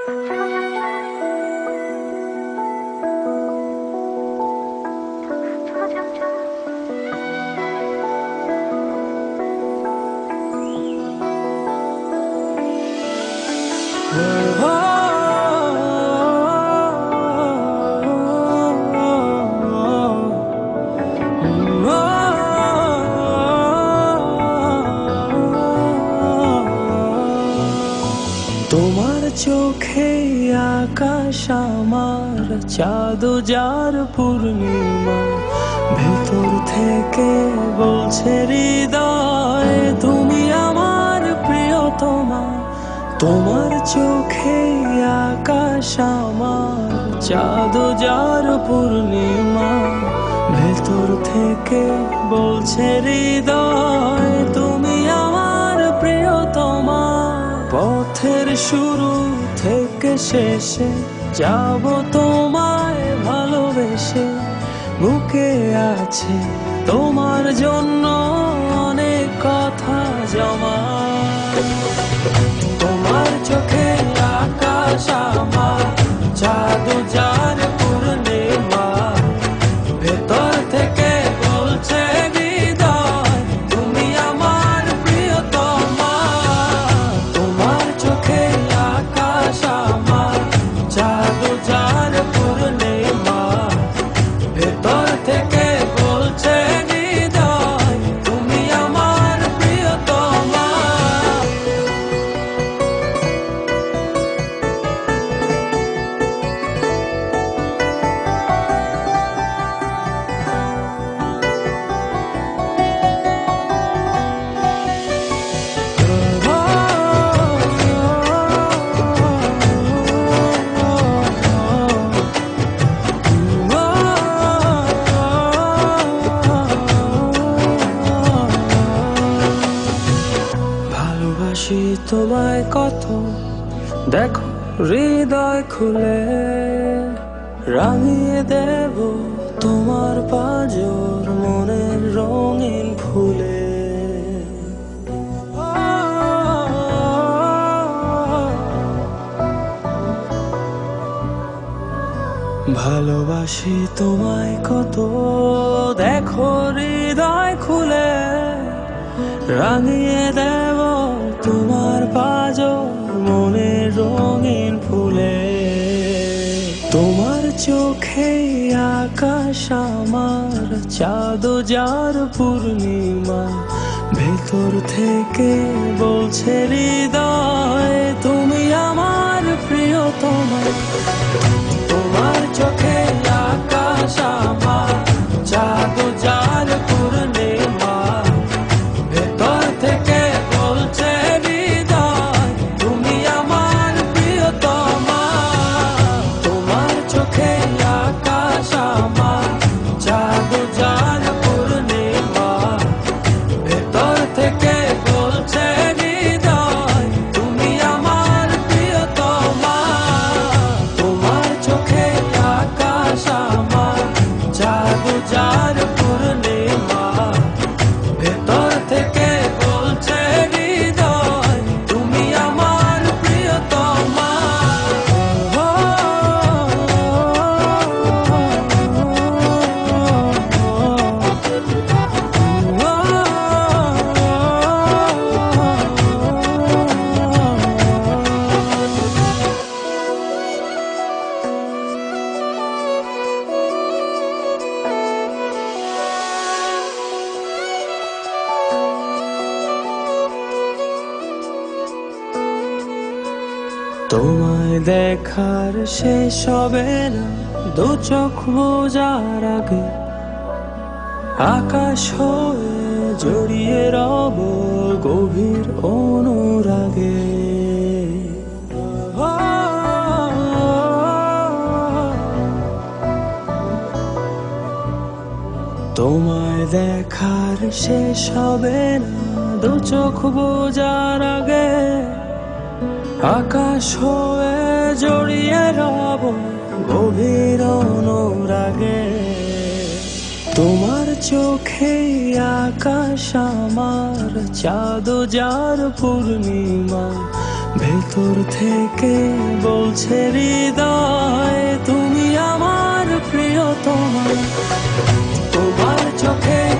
তোমার চোখে আকাশ আমার চাঁদ যার পূর্ণিমা, ভেতর থেকে বলছে হৃদয় তুমি আমার প্রিয়তমা। তোমার চোখে আকাশ আমার চাঁদ যার পূর্ণিমা, ভেতর থেকে বলছে হৃদয় তুমি আমার প্রিয়তমা। পথের শুরু থেকে শেষে যাব তোমায় ভালোবেসে, বুকে আছে তোমার জন্য অনেক কথা জমা। তোমার চোখে আকাশ আমার চাঁদ যার পূর্ণিমা, ভেতর থেকে বলছে হৃদয় তুমি আমার প্রিয়তমা। তোমার চোখে আকাশ আমার চাঁদ যার পূর্ণিমা, ভেতর থেকে বলছে হৃদয় তুমি আমার প্রিয়তমা। ভালোবাসি তোমায় কত, দেখো হৃদয় খুলে রাঙিয়ে দেব তোমার পাঁজর মনের রঙিন ফুলে। ভালোবাসি তোমায় কত, দেখো হৃদয় খুলে রাঙিয়ে দেব তোমার পাঁজর মনের রঙিন ফুলে। তোমার চোখে আকাশ আমার চাঁদ যার পূর্ণিমা, ভেতর থেকে বলছে হৃদয় তুমি আমার প্রিয়তমা। তোমার চোখে আকাশ আমার চাঁদ যার পূর্ণিমা, ভেতর থেকে বলছে হৃদয় তুমি আমার প্রিয়তমা। তোমার চোখে আকাশ আমার চাঁদ যার পূর্ণিমা, ভেতর থেকে বলছে হৃদয় তুমি আমার প্রিয়তমা। তোমার চোখে আকাশ আমার চাঁদ যার পূর্ণিমা, ভেতর থেকে বলছে হৃদয় তুমি আমার প্রিয়তমা। তোমায় দেখার শেষ হবে না দু চোখ বোঝার আগে, আকাশ হয়ে জড়িয়ে রব গভীর অনুরাগে। তোমায় দেখার শেষ হবে না দু চোখ বোঝার আগে, আকাশ হয়ে জড়িয়ে রব গভীর অনুরাগে। তোমার চোখে আকাশ আমার চাঁদ যার পূর্ণিমা, ভেতর থেকে বলছে হৃদয় তুমি আমার প্রিয়তমা। তোমার চোখে